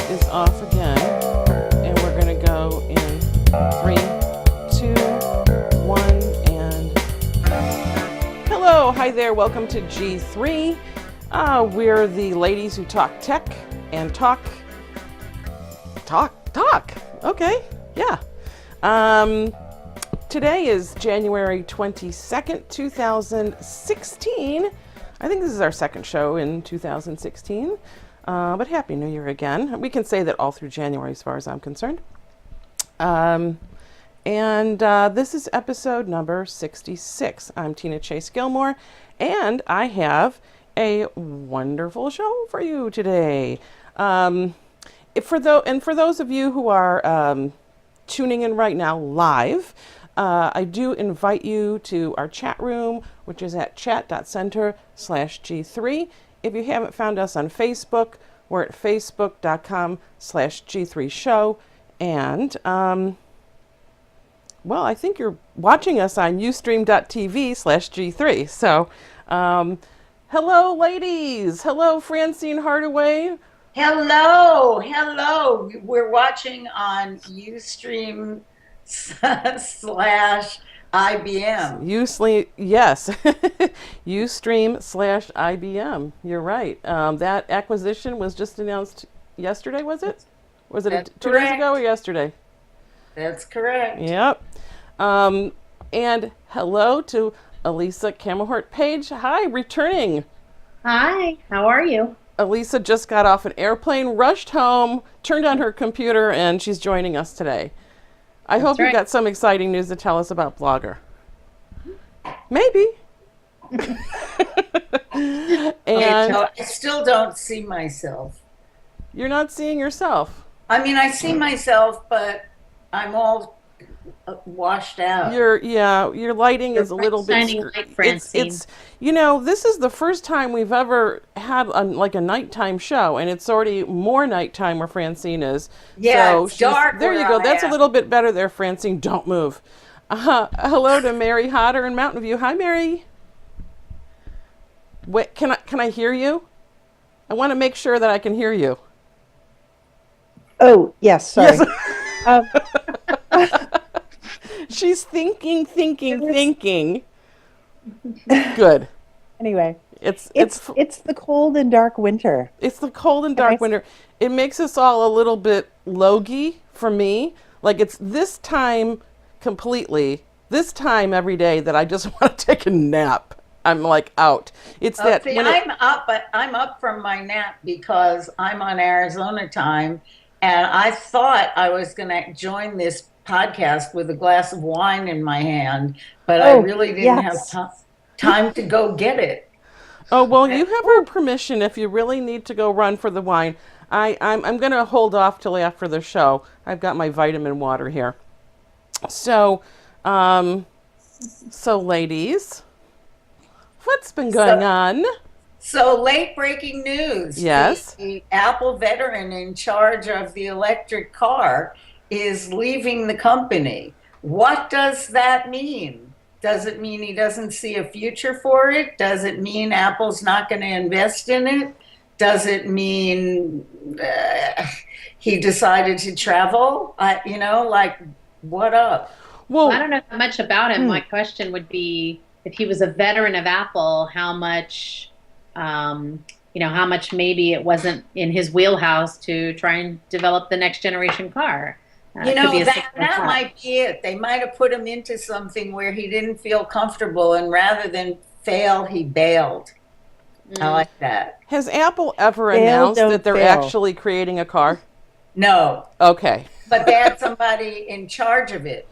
is off again, and we're going to go in 3, 2, 1, and hello, hi there, welcome to G3. We're the ladies who talk tech and talk. Okay, yeah. Today is January 22nd, 2016. I think this is our second show in 2016. But Happy New Year again. We can say that all through January as far as I'm concerned. This is episode number 66. I'm Tina Chase Gilmore, and I have a wonderful show for you today. For those of you who are tuning in right now live, I do invite you to our chat room, which is at chat.center/G3. If you haven't found us on Facebook, we're at facebook.com/G3show. And, I think you're watching us on ustream.tv/G3. So, hello, ladies. Hello, Francine Hardaway. Hello. We're watching on Ustream /IBM. Yes, Ustream/IBM. You're right. That acquisition was just announced yesterday, was it? Was it 2 days ago or yesterday? That's correct. Yep. And hello to Elisa Camerhort Page. Hi, returning. Hi, how are you? Elisa just got off an airplane, rushed home, turned on her computer, and she's joining us today. I hope you got some exciting news to tell us about Blogger. Maybe. I still don't see myself. You're not seeing yourself. I mean, I see myself, but I'm all washed out. Your lighting is a little bit. It's this is the first time we've ever had a nighttime show, and it's already more nighttime where Francine is. Yeah, so it's dark. There you go. That's a little bit better there, Francine. Don't move. Hello to Mary Hodder in Mountain View. Hi, Mary. Wait, can I hear you? I want to make sure that I can hear you. Oh, yes, sorry. Yes. She's thinking. Good. Anyway, it's the cold and dark winter. It's the cold and dark winter. It makes us all a little bit logy for me. Like it's this time completely, this time every day that I just want to take a nap. I'm like out. It's that. See, I'm up from my nap because I'm on Arizona time, and I thought I was going to join this podcast with a glass of wine in my hand, but I really didn't have time to go get it. Oh, well, you have our permission if you really need to go run for the wine. I'm going to hold off till after the show. I've got my vitamin water here. So ladies, what's been going on? So late breaking news. Yes. The Apple veteran in charge of the electric car is leaving the company. What does that mean? Does it mean he doesn't see a future for it? Does it mean Apple's not going to invest in it? Does it mean he decided to travel? What up? Well, I don't know much about him. My question would be, if he was a veteran of Apple, how much maybe it wasn't in his wheelhouse to try and develop the next generation car. That might be it. They might have put him into something where he didn't feel comfortable, and rather than fail, he bailed. I like that. Has Apple ever announced that they're actually creating a car? No. Okay. But they had somebody in charge of it.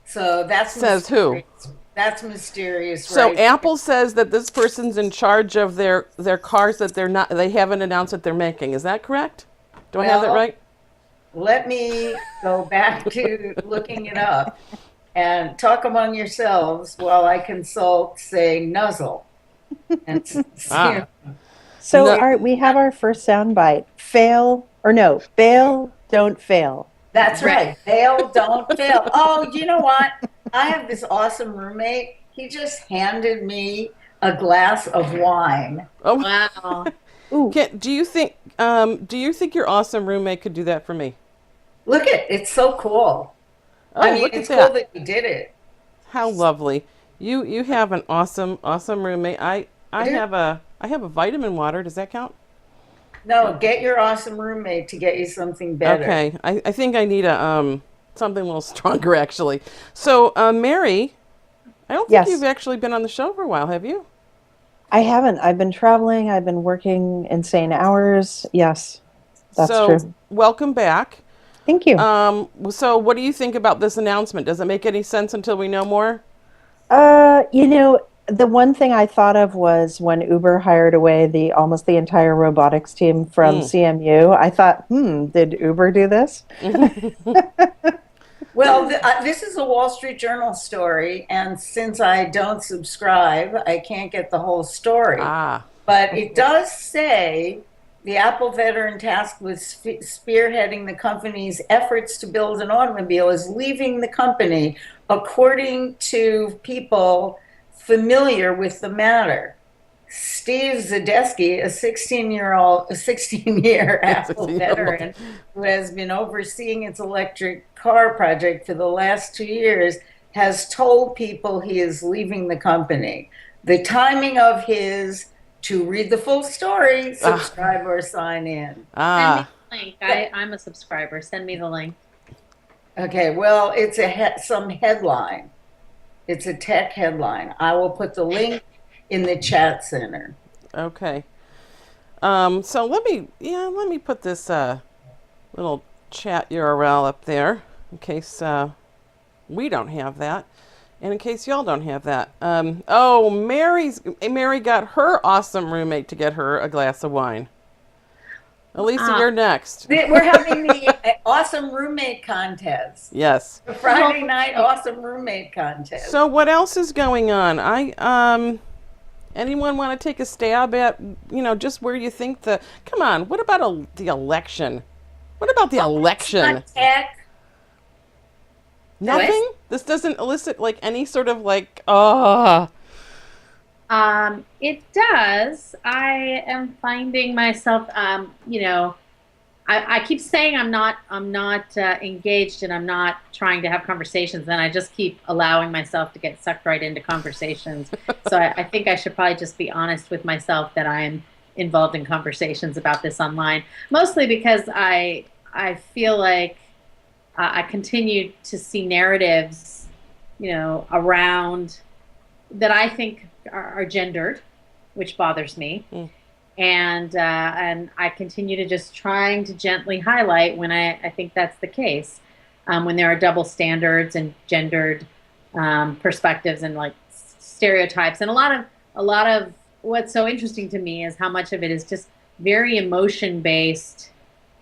So that's says mysterious. Who? That's mysterious. So right? Apple says that this person's in charge of their cars that they haven't announced that they're making. Is that correct? Do I have that right? Let me go back to looking it up and talk among yourselves while I consult, say, nuzzle. And So we have our first soundbite. Bail, don't fail. That's right. Fail, don't fail. Oh, you know what? I have this awesome roommate. He just handed me a glass of wine. Oh, wow. Do you think do you think your awesome roommate could do that for me? Look at it's so cool. Oh, I mean, look it's at cool that. that you did it. How lovely. You have an awesome roommate. I It is- have a vitamin water. Does that count? No, get your awesome roommate to get you something better. Okay. I think I need a something a little stronger actually. So, Mary, I don't think Yes. you've actually been on the show for a while, have you? I haven't. I've been traveling. I've been working insane hours. Yes, that's So, true. welcome back. Thank you. So what do you think about this announcement? Does it make any sense until we know more? The one thing I thought of was when Uber hired away the almost the entire robotics team from CMU. I thought, did Uber do this? Well, this is a Wall Street Journal story, and since I don't subscribe, I can't get the whole story. Ah, But it does say the Apple veteran tasked with spearheading the company's efforts to build an automobile is leaving the company, according to people familiar with the matter. Steve Zadesky, a 16-year Apple 16-year-old. veteran who has been overseeing its electric car project for the last 2 years, has told people he is leaving the company. The timing of his to read the full story, subscribe or sign in. ah, Send me the link. I'm a subscriber. Send me the link. Okay, well, it's some headline. It's a tech headline. I will put the link in the chat center. okay. So let me put this little chat URL up there in case we don't have that, and in case y'all don't have that. Oh, Mary got her awesome roommate to get her a glass of wine. Elisa, you're next. We're having the awesome roommate contest. Yes. The Friday night awesome roommate contest. So what else is going on? Anyone want to take a stab at, just where you think come on, what about the election? What about the election? Not tech. Nothing? This doesn't elicit like any sort of It does. I am finding myself, I keep saying I'm not engaged and I'm not trying to have conversations, and I just keep allowing myself to get sucked right into conversations. So I think I should probably just be honest with myself that I'm involved in conversations about this online, mostly because I feel like I continue to see narratives, around that I think are gendered, which bothers me. And I continue to just trying to gently highlight when I think that's the case, when there are double standards and gendered perspectives and like stereotypes, and a lot of what's so interesting to me is how much of it is just very emotion based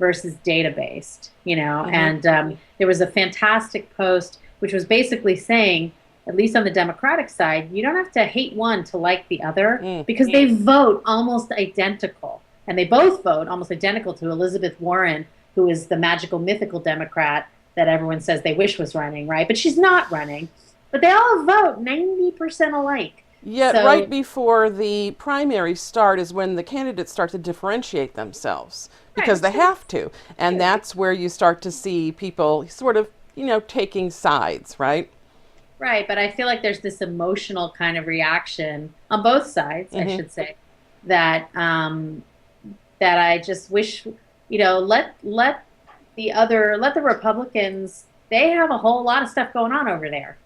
versus data based, And there was a fantastic post which was basically saying, at least on the Democratic side, you don't have to hate one to like the other, because they vote almost identical. And they both vote almost identical to Elizabeth Warren, who is the magical, mythical Democrat that everyone says they wish was running, right? But she's not running. But they all vote 90% alike. Yet So- right before the primaries start is when the candidates start to differentiate themselves, because they have to. And that's where you start to see people sort of, taking sides, right? Right, but I feel like there's this emotional kind of reaction on both sides, I should say, that that I just wish, let the Republicans, they have a whole lot of stuff going on over there.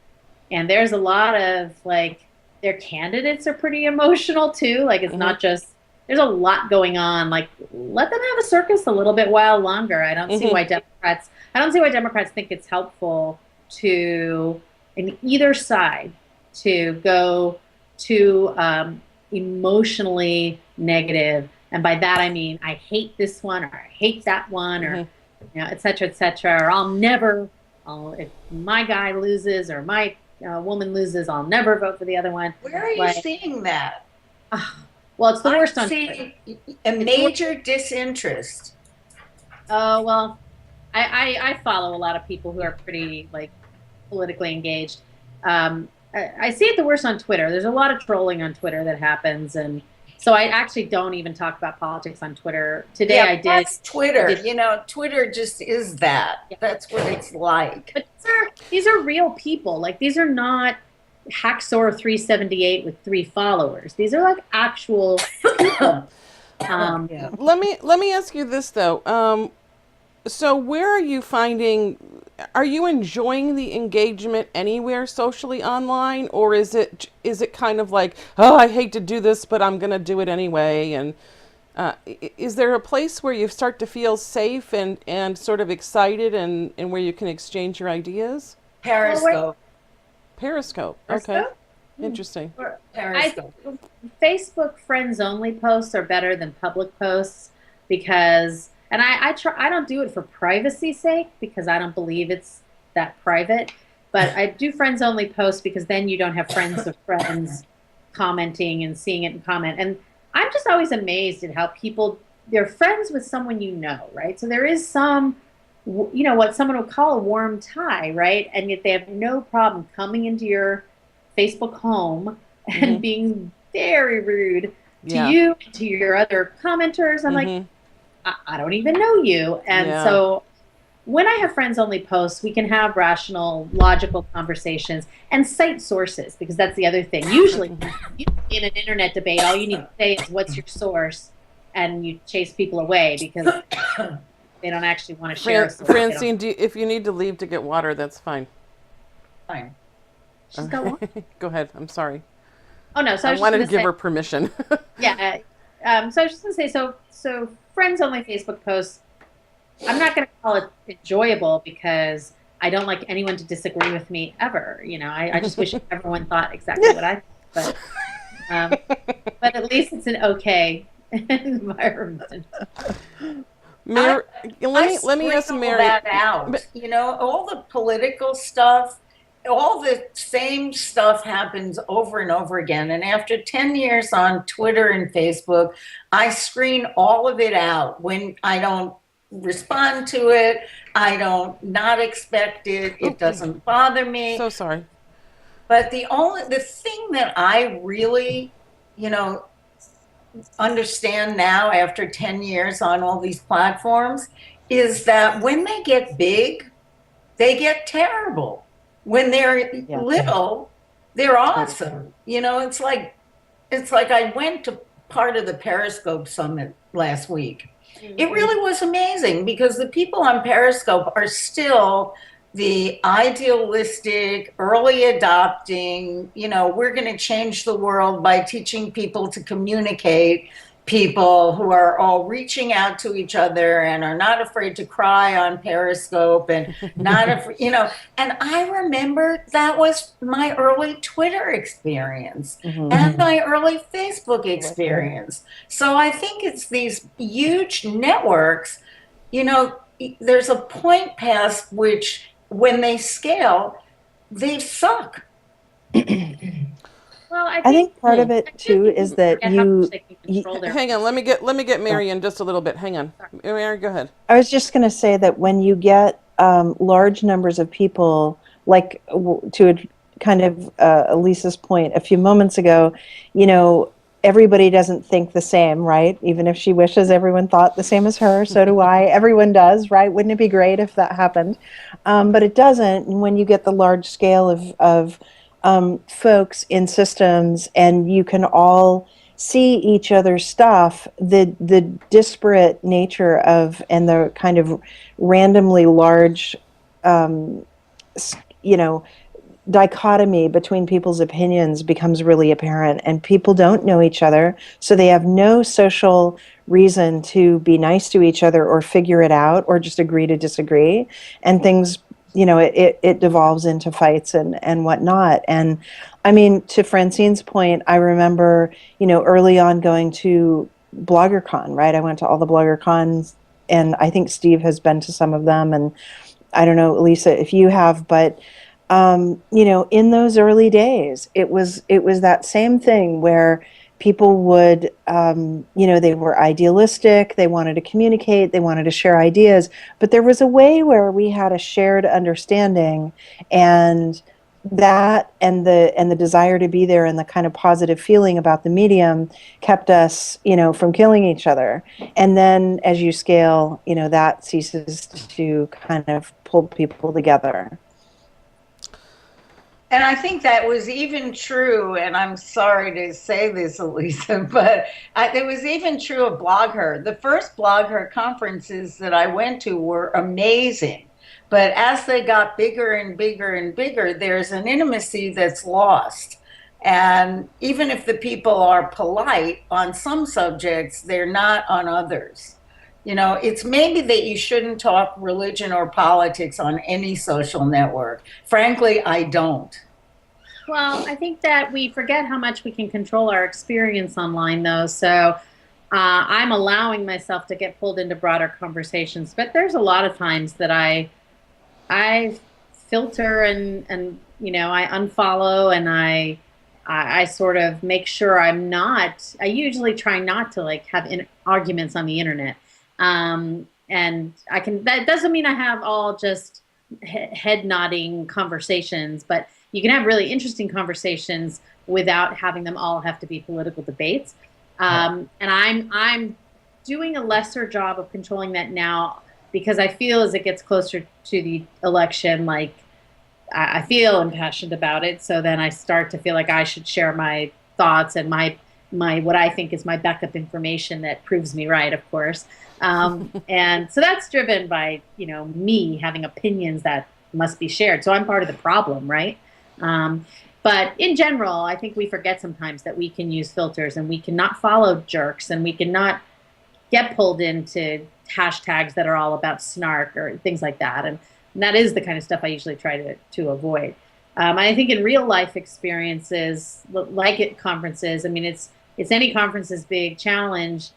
And there's a lot of their candidates are pretty emotional too. Like it's not just, there's a lot going on. Like let them have a circus a little bit while longer. I don't see why Democrats think it's helpful to, in either side, to go to emotionally negative. And by that I mean I hate this one, or I hate that one, or et cetera, or if my guy loses or my woman loses, I'll never vote for the other one. Where are you seeing that? Well, it's the worst I'm on seeing a major disinterest. Oh, well, I follow a lot of people who are pretty politically engaged. I see it the worst on Twitter. There's a lot of trolling on Twitter that happens, and So I actually don't even talk about politics on Twitter. Today Yeah, I did. that's Twitter. I did- You know, Twitter just is that. Yeah. That's what it's like. But these are real people. Like, these are not Hacksaw 378 with 3 followers. These are like actual people. Yeah. Let me ask you this though. So where are you finding? Are you enjoying the engagement anywhere socially online, or is it kind of like, oh, I hate to do this, but I'm gonna do it anyway? And is there a place where you start to feel safe and sort of excited and where you can exchange your ideas? Periscope. Periscope. Okay. Periscope? Interesting. I Periscope. Facebook friends only posts are better than public posts because, and I don't do it for privacy's sake because I don't believe it's that private, but I do friends only posts because then you don't have friends of friends commenting and seeing it and comment. And I'm just always amazed at how people, they're friends with someone you know, right? So there is some, what someone would call a warm tie, right? And yet they have no problem coming into your Facebook home and being very rude to you, to your other commenters. I'm like, I don't even know you. And so when I have friends only posts, we can have rational, logical conversations and cite sources, because that's the other thing. Usually in an internet debate, all you need to say is what's your source, and you chase people away because they don't actually want to share a source. Francine, if you need to leave to get water, that's fine. Fine. She's got one? Go ahead. I'm sorry. Oh no, so I wanted to just give gonna her permission. say, so I was just gonna say, so friends only Facebook posts, I'm not gonna call it enjoyable because I don't like anyone to disagree with me ever. I just wish everyone thought exactly what I thought. But at least it's an okay environment. Let me ask sprinkle Mary. that out. All the political stuff, all the same stuff happens over and over again. And after 10 years on Twitter and Facebook, I screen all of it out. When I don't respond to it, I don't not expect it. It doesn't bother me. So sorry. But the thing that I really, understand now after 10 years on all these platforms is that when they get big, they get terrible. When they're little, they're awesome. It's like I went to part of the Periscope Summit last week. It really was amazing because the people on Periscope are still the idealistic, early adopting, we're going to change the world by teaching people to communicate, people who are all reaching out to each other and are not afraid to cry on Periscope and not afraid, and I remember that was my early Twitter experience and my early Facebook experience. So I think it's these huge networks, there's a point past which when they scale, they suck. Well, I think part of it too is that hang on. Let me get Mary in just a little bit. Hang on, Mary, go ahead. I was just going to say that when you get large numbers of people, like to kind of Elisa's point a few moments ago, everybody doesn't think the same, right? Even if she wishes everyone thought the same as her, so do I. Everyone does, right? Wouldn't it be great if that happened? But it doesn't. And when you get the large scale of folks in systems and you can all see each other's stuff, the disparate nature of and the kind of randomly large, dichotomy between people's opinions becomes really apparent, and people don't know each other, so they have no social reason to be nice to each other or figure it out or just agree to disagree, and things, it devolves into fights and whatnot. And I mean, to Francine's point, I remember, early on going to BloggerCon, right? I went to all the BloggerCons, and I think Steve has been to some of them, and I don't know, Lisa, if you have, but in those early days, it was that same thing where people would, they were idealistic, they wanted to communicate, they wanted to share ideas, but there was a way where we had a shared understanding, and that and the desire to be there and the kind of positive feeling about the medium kept us, from killing each other. And then as you scale, that ceases to kind of pull people together. And I think that was even true, and I'm sorry to say this, Elisa, but it was even true of BlogHer. The first BlogHer conferences that I went to were amazing. But as they got bigger and bigger and bigger, there's an intimacy that's lost. And even if the people are polite on some subjects, they're not on others. It's maybe that you shouldn't talk religion or politics on any social network. Frankly, I don't. Well, I think that we forget how much we can control our experience online, though. So I'm allowing myself to get pulled into broader conversations. But there's a lot of times that I filter and I unfollow, and I sort of make sure I'm not. I usually try not to have arguments on the internet. And that doesn't mean I have all just head nodding conversations, but you can have really interesting conversations without having them all have to be political debates. And I'm doing a lesser job of controlling that now, because I feel as it gets closer to the election, I feel impassioned about it. So then I start to feel like I should share my thoughts and my what I think is my backup information that proves me right, of course. And so that's driven by, me having opinions that must be shared. So I'm part of the problem, right? But in general, I think we forget sometimes that we can use filters, and we cannot follow jerks, and we cannot get pulled into hashtags that are all about snark or things like that. And that is the kind of stuff I usually try to avoid. I think in real life experiences, like at conferences, it's any conference's big challenge,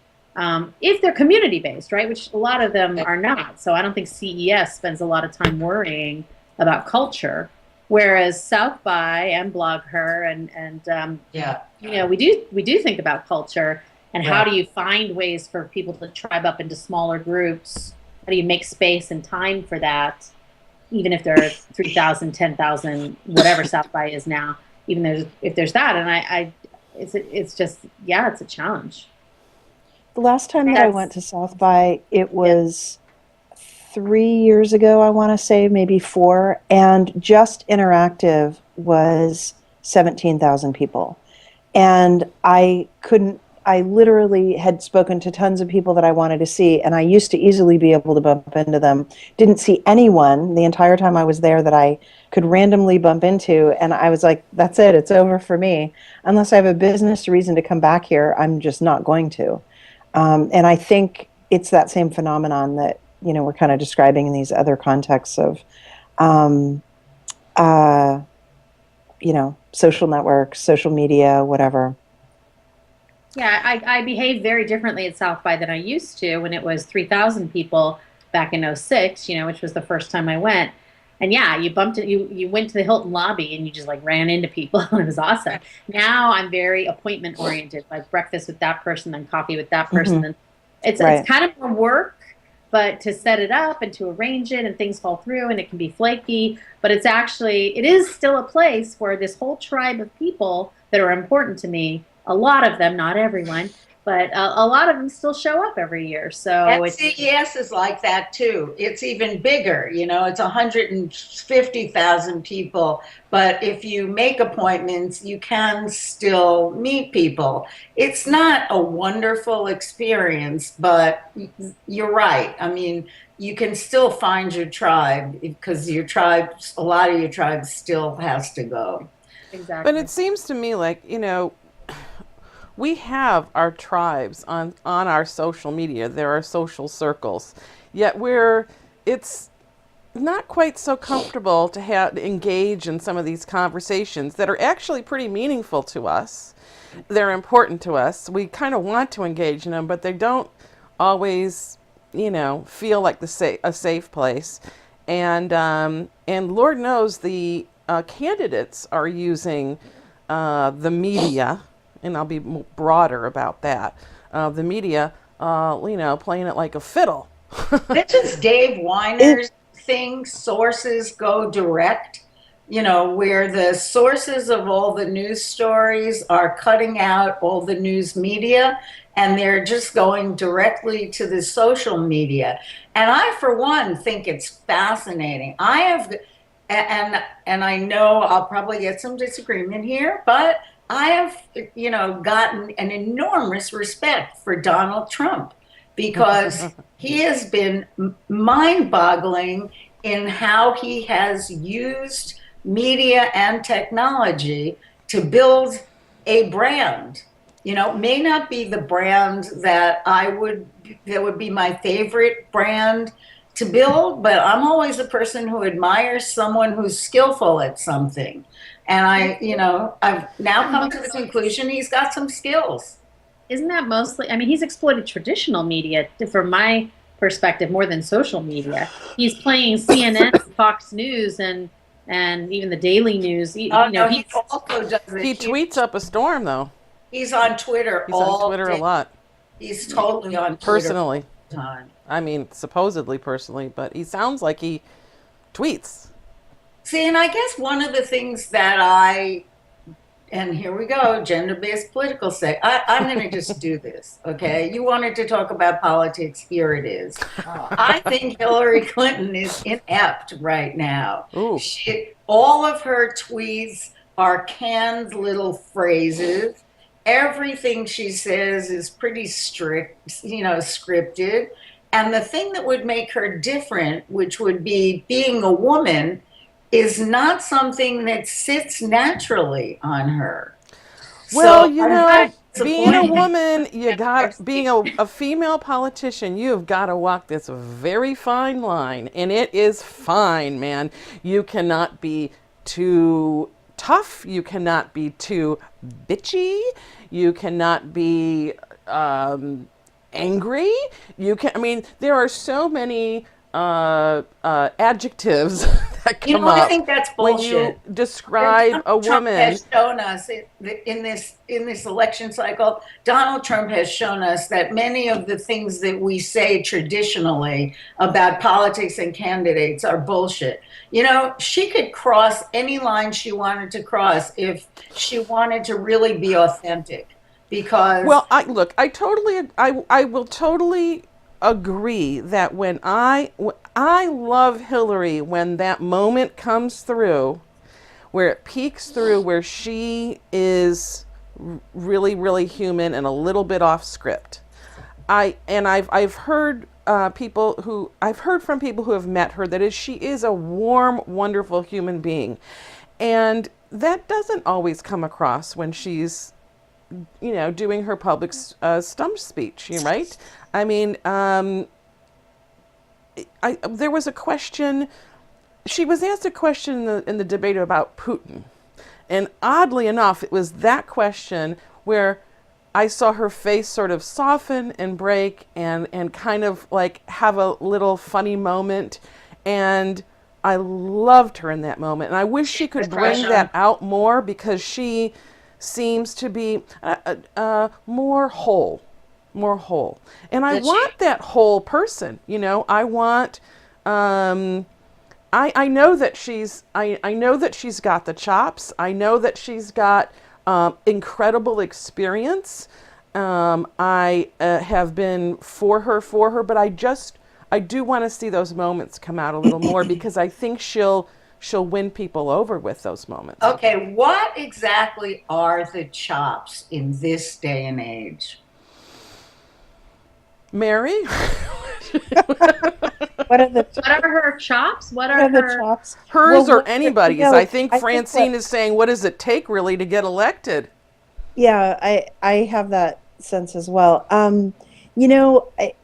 if they're community based, right? Which a lot of them are not. So I don't think CES spends a lot of time worrying about culture, whereas South by and BlogHer and we do think about culture and how do you find ways for people to tribe up into smaller groups? How do you make space and time for that? Even if there are 3,000, 10,000, whatever South by is now, if there's that, and it's just, it's a challenge. The last time that I went to South by, it was 3 years ago, I want to say, maybe 4, and Just Interactive was 17,000 people. And I literally had spoken to tons of people that I wanted to see, and I used to easily be able to bump into them. Didn't see anyone the entire time I was there that I could randomly bump into, and I was like, that's it, it's over for me. Unless I have a business reason to come back here, I'm just not going to. And I think it's that same phenomenon that, we're kind of describing in these other contexts of, social networks, social media, whatever. Yeah, I behaved very differently at South by than I used to when it was 3,000 people back in 06, which was the first time I went. And yeah, you went to the Hilton lobby and you just ran into people and it was awesome. Now I'm very appointment oriented, like breakfast with that person, then coffee with that person. And it's kind of more work, but to set it up and to arrange it, and things fall through and it can be flaky, but it is still a place where this whole tribe of people that are important to me, a lot of them, not everyone, but a lot of them still show up every year. So CES is like that too. It's even bigger, it's 150,000 people, but if you make appointments, you can still meet people. It's not a wonderful experience, but you're right. You can still find your tribe, because a lot of your tribe still has to go. Exactly. But it seems to me like, we have our tribes on our social media. There are social circles, yet it's not quite so comfortable to engage in some of these conversations that are actually pretty meaningful to us. They're important to us. We kind of want to engage in them, but they don't always, feel like a safe place. And Lord knows the candidates are using the media. And I'll be broader about that. The media, playing it like a fiddle. This is Dave Weiner's thing, sources go direct. where the sources of all the news stories are cutting out all the news media and they're just going directly to the social media. And I, for one, think it's fascinating. And I know I'll probably get some disagreement here, but I have, gotten an enormous respect for Donald Trump because he has been mind-boggling in how he has used media and technology to build a brand. May not be the brand that would be my favorite brand to build, but I'm always a person who admires someone who's skillful at something. And I've now come to the conclusion he's got some skills. Isn't that mostly, I mean, he's exploited traditional media, from my perspective, more than social media. He's playing CNN, Fox News, and even the Daily News. He also does it. He tweets up a storm, though. He's on Twitter He's on Twitter day. a lot. He's totally on Twitter personally. all the time. I mean, supposedly personally, but he sounds like he tweets. See, and I guess one of the things that and here we go, gender-based political say, I'm going to just do this, okay? You wanted to talk about politics, here it is. I think Hillary Clinton is inept right now. Ooh. All of her tweets are canned little phrases. Everything she says is pretty strict, scripted. And the thing that would make her different, which would be being a woman, is not something that sits naturally on her. Well, So, being a woman, being a female politician, you've got to walk this very fine line. And it is fine, man. You cannot be too tough. You cannot be too bitchy. You cannot be angry. There are so many adjectives that come up. I think that's bullshit. When you describe a Trump woman. has shown us in this election cycle. Donald Trump has shown us that many of the things that we say traditionally about politics and candidates are bullshit. She could cross any line she wanted to cross if she wanted to really be authentic. Because I will totally agree that when I love Hillary when that moment comes through, where it peeks through, where she is really, really human and a little bit off script. I've heard from people who have met her that she is a warm, wonderful human being, and that doesn't always come across when she's doing her public stump speech, right? I mean, there was a question. She was asked a question in the debate about Putin, and oddly enough, it was that question where I saw her face sort of soften and break and kind of like have a little funny moment, and I loved her in that moment, and I wish she could bring that out more because she seems to be more whole, and I want that whole person. I want. I know that she's. I know that she's got the chops. I know that she's got incredible experience. I have been for her, but I do want to see those moments come out a little more because I think she'll win people over with those moments. Okay, what exactly are the chops in this day and age? Mary? What are the What are her chops? What what are are the her chops? Hers Well, or anybody's. no, I think I think Francine what- is saying, what does it take really to get elected? Yeah, I have that sense as well.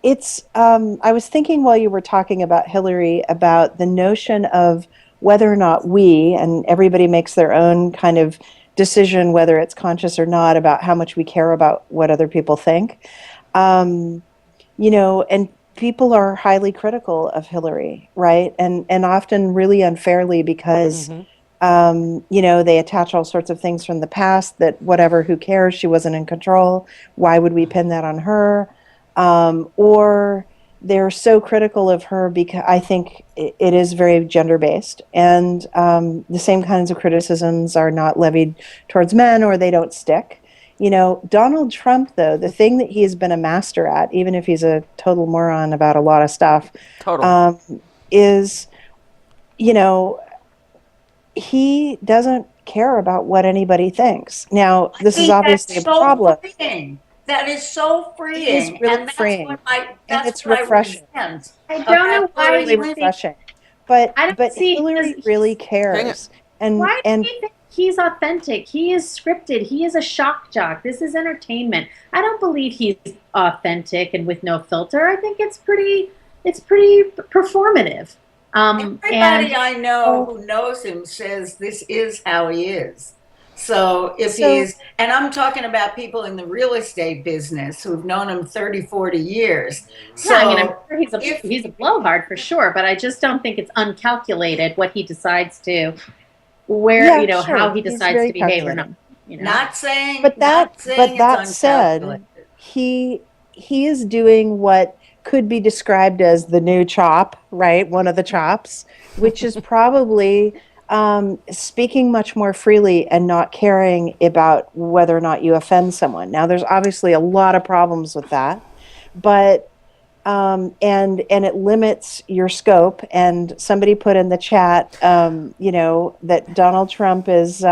It's I was thinking while you were talking about Hillary about the notion of whether or not and everybody makes their own kind of decision, whether it's conscious or not, about how much we care about what other people think. And people are highly critical of Hillary, right? And often really unfairly because they attach all sorts of things from the past that whatever, who cares? She wasn't in control. Why would we pin that on her? Or, they're so critical of her because I think it is very gender based, and the same kinds of criticisms are not levied towards men, or they don't stick. You know, Donald Trump, though, the thing that he's been a master at, even if he's a total moron about a lot of stuff, Total. is, you know, he doesn't care about what anybody thinks. Now, this is obviously a problem. Freeing. That is so freeing. It is really and that's freeing. What I, And that's it's what refreshing. I resent. I don't know why Really you think, refreshing. But I don't see- Hillary does- really Hang cares. And why do and you think he's authentic? He is scripted. He is a shock jock. This is entertainment. I don't believe he's authentic and with no filter. I think it's pretty performative. Everybody I know who knows him says this is how he is. So if he's, and I'm talking about people in the real estate business who've known him 30, 40 years. So yeah, I mean, I'm sure he's a blowhard for sure, but I just don't think it's uncalculated what he decides to, how he He's decides very to behave or calculated. not. You know? not saying, But not saying that it's said, uncalculated. he is doing what could be described as the new chop, right? One of the chops, which is probably speaking much more freely and not caring about whether or not you offend someone. Now, there's obviously a lot of problems with that, but and it limits your scope. And somebody put in the chat, that Donald Trump is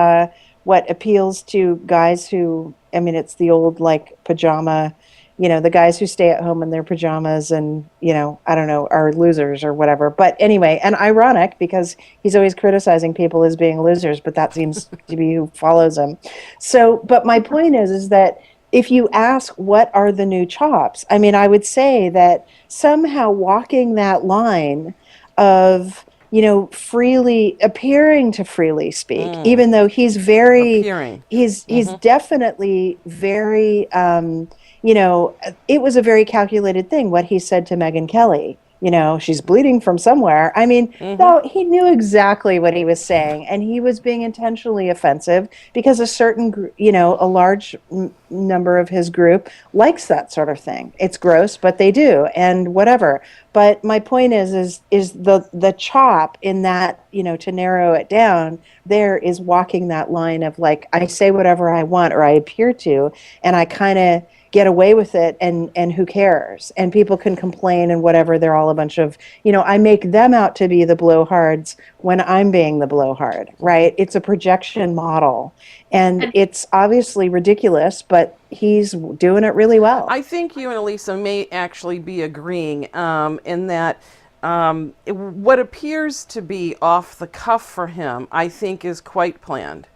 what appeals to guys who, I mean, it's the old like pajama, the guys who stay at home in their pajamas and, I don't know, are losers or whatever. But anyway, and ironic because he's always criticizing people as being losers, but that seems to be who follows him. So, but my point is that if you ask what are the new chops, I mean, I would say that somehow walking that line of, freely appearing to freely speak, even though he's very, Appearing. he's definitely very, it was a very calculated thing what he said to Megyn Kelly. She's bleeding from somewhere. I mean, no, he knew exactly what he was saying, and he was being intentionally offensive because a certain, a large number of his group likes that sort of thing. It's gross, but they do, and whatever. But my point is the chop in that, to narrow it down, there is walking that line of like, I say whatever I want or I appear to, and I kind of get away with it, and who cares? And people can complain and whatever. They're all a bunch of, I make them out to be the blowhards when I'm being the blowhard, right? It's a projection model, and it's obviously ridiculous, but he's doing it really well. I think you and Elisa may actually be agreeing in that what appears to be off the cuff for him, I think, is quite planned.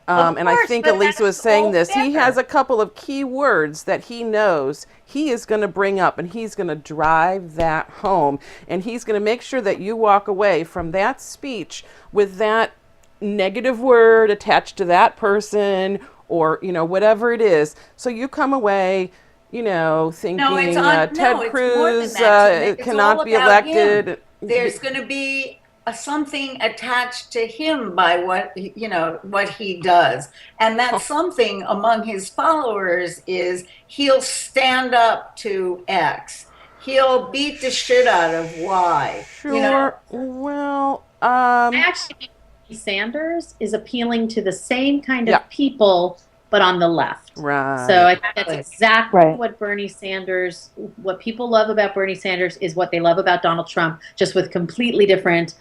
And I think Elisa was saying this. He has a couple of key words that he knows he is going to bring up, and he's going to drive that home. And he's going to make sure that you walk away from that speech with that negative word attached to that person or, whatever it is. So you come away, thinking Ted Cruz cannot be elected. There's going to be something attached to him by what he does, and that something among his followers is he'll stand up to X, he'll beat the shit out of Y. Sure. Well, I actually think Bernie Sanders is appealing to the same kind of people, but on the left. Right. So I think that's exactly Right. what Bernie Sanders, what people love about Bernie Sanders is what they love about Donald Trump, just with completely different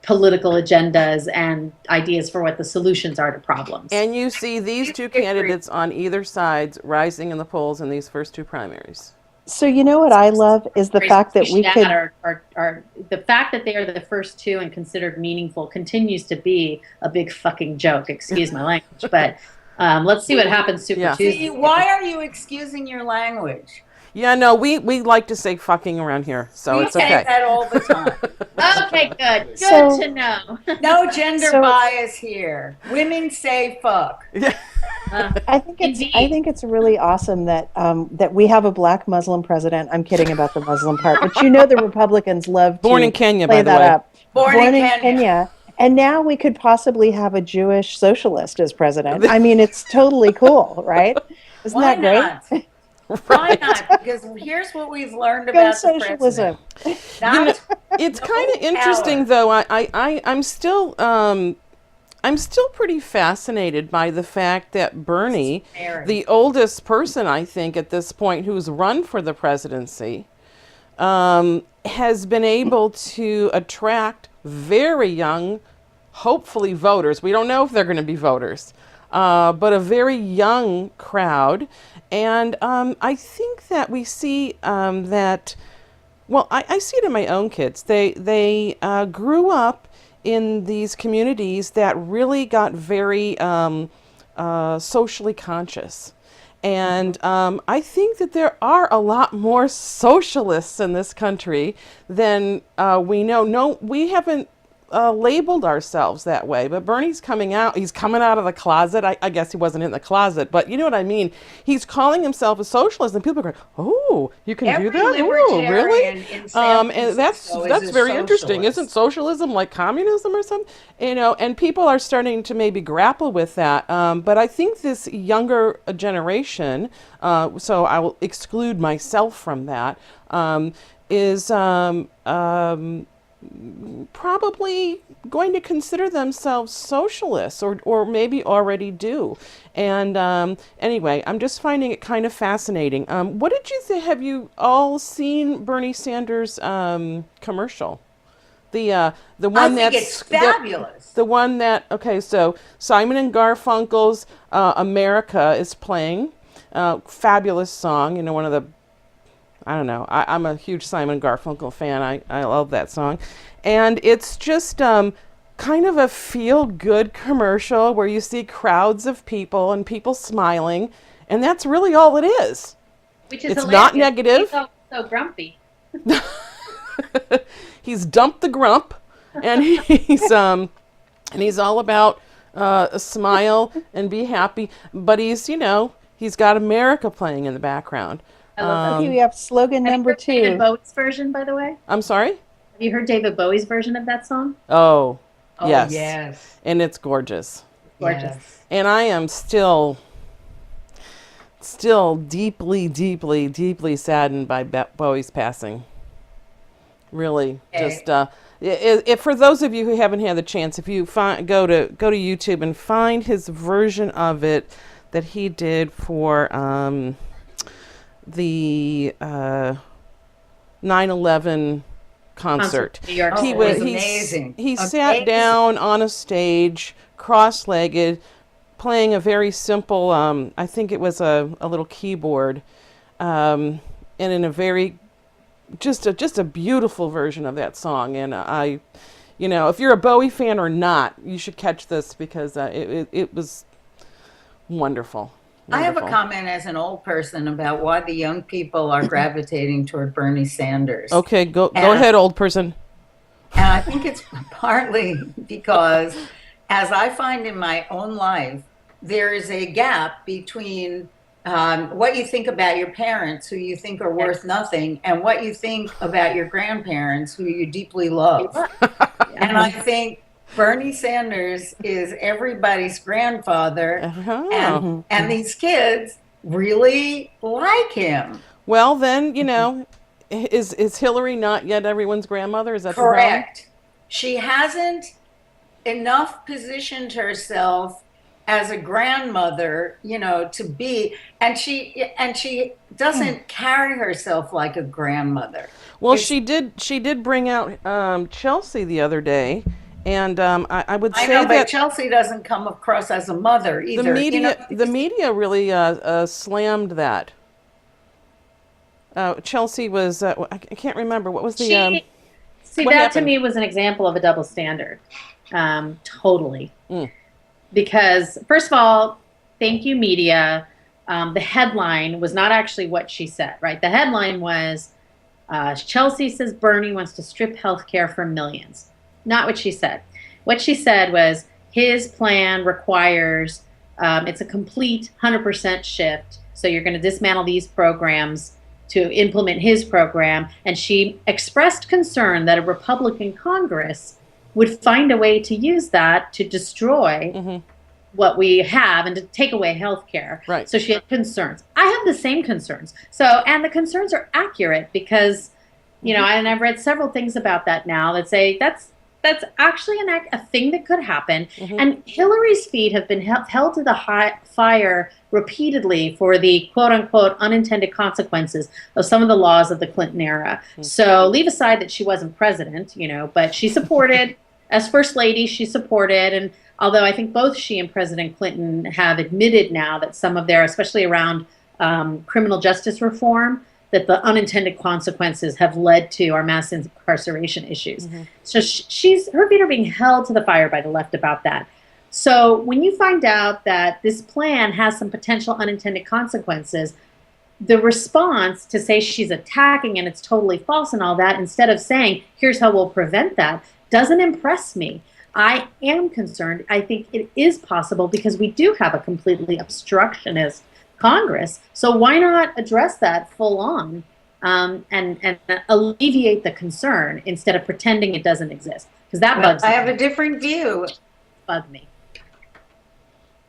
political agendas and ideas for what the solutions are to problems. And you see these two candidates on either sides rising in the polls in these first two primaries. So what I love is the fact that we could are the fact that they are the first two and considered meaningful continues to be a big fucking joke. Excuse my language, but let's see what happens Super Tuesday. Why are you excusing your language? Yeah, no, we like to say fucking around here, so it's okay. We say that all the time. Okay, good. Good to know. No gender bias here. Women say fuck. I think it's really awesome that that we have a black Muslim president. I'm kidding about the Muslim part, but the Republicans love Born to in Kenya, play by the that way. up. Born in Kenya. And now we could possibly have a Jewish socialist as president. I mean, it's totally cool, right? Isn't Why that great? not? Why not? Because here's what we've learned Go about the socialism. president. Not It's no kind of interesting, power. though. I'm still pretty fascinated by the fact that Bernie, Mary. the oldest person I think at this point who's run for the presidency, has been able to attract very young, hopefully voters. We don't know if they're going to be voters, but a very young crowd. And I think that we see that. Well, I see it in my own kids. They grew up in these communities that really got very socially conscious. And I think that there are a lot more socialists in this country than we know. No, we haven't labeled ourselves that way, but Bernie's coming out. He's coming out of the closet. I guess he wasn't in the closet, but you know what I mean. He's calling himself a socialist, and people are going, "Oh, you can do Every that? Oh, libertarian really?" in San And Francisco that's is a very interesting. socialist. Isn't socialism like communism or something? You know, and people are starting to maybe grapple with that. But I think this younger generation, so I will exclude myself from that, is probably going to consider themselves socialists, or maybe already do. And anyway, I'm just finding it kind of fascinating. What did you say? Have you all seen Bernie Sanders commercial? The one I think that's it's fabulous. the one that, okay, so Simon and Garfunkel's America is playing. Fabulous song, you know, one of the, I don't know. I'm a huge Simon Garfunkel fan. I love that song. And it's just kind of a feel-good commercial where you see crowds of people and people smiling. And that's really all it is. Which is It's hilarious. not negative. He's so grumpy. He's dumped the grump, and he's all about smile and be happy. But he's, you know, he's got America playing in the background. I love that. Here we have slogan Have you number heard David 2. Bowie's version, by the way? I'm sorry? Have you heard David Bowie's version of that song? Oh, Oh, yes. yes. And it's gorgeous. Gorgeous. Yes. And I am still deeply, deeply, deeply saddened by Bowie's passing. Really, Okay. just if for those of you who haven't had the chance, if you go to YouTube and find his version of it that he did for the 9/11 concert. New York Oh, City. it was He amazing. sat Amazing. down on a stage, cross-legged, playing a very simple, I think it was a little keyboard, and in a very, just a beautiful version of that song. And you know, if you're a Bowie fan or not, you should catch this because it was wonderful. I have a Wonderful. comment as an old person about why the young people are gravitating toward Bernie Sanders. Okay, go And- ahead, old person. And I think it's partly because, as I find in my own life, there is a gap between what you think about your parents, who you think are worth nothing, and what you think about your grandparents, who you deeply love. And I think Bernie Sanders is everybody's grandfather, Uh-huh. and these kids really like him. Well, then, you know, is Hillary not yet everyone's grandmother? Is that the problem? Correct. She hasn't enough positioned herself as a grandmother, you know, to be, and she doesn't carry herself like a grandmother. Well, It's- she did bring out Chelsea the other day, and I would I say know, but that Chelsea doesn't come across as a mother either. the media really slammed that. Chelsea was I can't remember what was the See, what that happened? to me was an example of a double standard. Totally. Mm. Because, first of all, thank you, media. The headline was not actually what she said, right? The headline was Chelsea says Bernie wants to strip healthcare from millions. Not what she said. What she said was his plan requires, it's a complete 100% shift. So you're going to dismantle these programs to implement his program. And she expressed concern that a Republican Congress would find a way to use that to destroy what we have and to take away health care. Right. So she had concerns. I have the same concerns. So, and the concerns are accurate because, you know, and I've read several things about that now that say that's actually a thing that could happen. And Hillary's feet have been held to the fire repeatedly for the quote unquote unintended consequences of some of the laws of the Clinton era. So leave aside that she wasn't president, you know, but she supported, as First Lady, she supported. And although I think both she and President Clinton have admitted now that some of their, especially around criminal justice reform, that the unintended consequences have led to our mass incarceration issues. So her feet are being held to the fire by the left about that. So when you find out that this plan has some potential unintended consequences, the response to say she's attacking and it's totally false and all that, instead of saying, here's how we'll prevent that, doesn't impress me. I am concerned. I think it is possible because we do have a completely obstructionist Congress. So why not address that full on and alleviate the concern instead of pretending it doesn't exist? Because that bugs me. I have a different view. Bug me.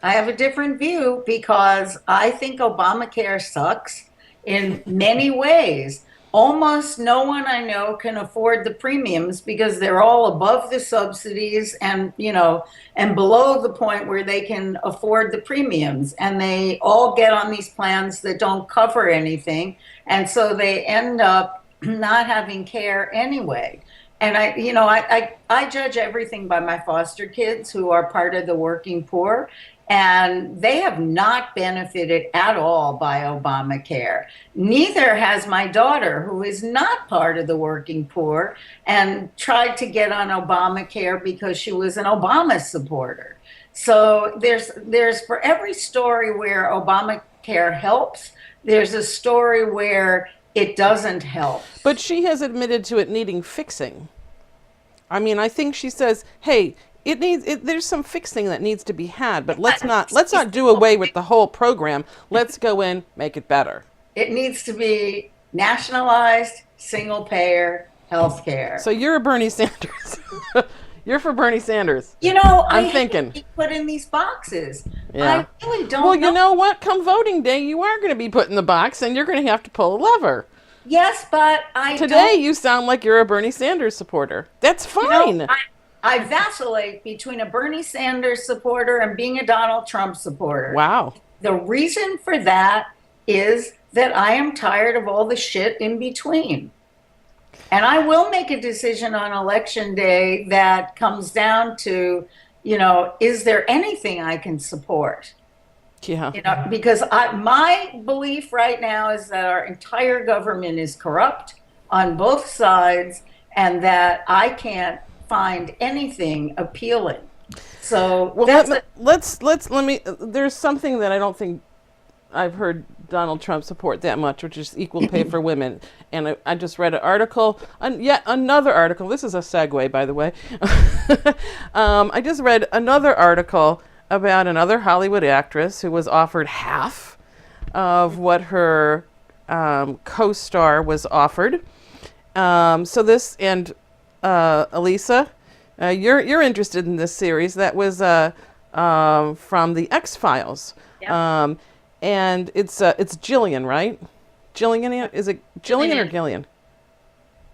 I have a different view because I think Obamacare sucks in many ways. Almost no one I know can afford the premiums because they're all above the subsidies and, you know, and below the point where they can afford the premiums. And they all get on these plans that don't cover anything. And so they end up not having care anyway. And I judge everything by my foster kids who are part of the working poor. And they have not benefited at all by Obamacare. Neither has my daughter, who is not part of the working poor and tried to get on Obamacare because she was an Obama supporter. So there's for every story where Obamacare helps, there's a story where it doesn't help. But she has admitted to it needing fixing. I mean, I think she says, hey, there's some fixing that needs to be had, but let's not do away with the whole program. Let's go in, make it better. It needs to be nationalized, single payer health care. So you're a Bernie Sanders. You're for Bernie Sanders. You know, I'm thinking be put in these boxes. Yeah. I really don't Well, you know what? Come voting day, you are going to be put in the box, and you're going to have to pull a lever. Yes, but Today you sound like you're a Bernie Sanders supporter. That's fine. You know, I vacillate between a Bernie Sanders supporter and being a Donald Trump supporter. Wow. The reason for that is that I am tired of all the shit in between. And I will make a decision on election day that comes down to, you know, is there anything I can support? Yeah. You know, because my belief right now is that our entire government is corrupt on both sides and that I can't find anything appealing. So well, let me. There's something that I don't think I've heard Donald Trump support that much, which is equal pay for women. And I just read an article, yet another article. This is a segue, by the way. I just read another article about another Hollywood actress who was offered half of what her co-star was offered. So this and. Elisa, you're interested in this series. That was from the X-Files. Yep. And it's Gillian, right? Gillian, is it Gillian or Gillian?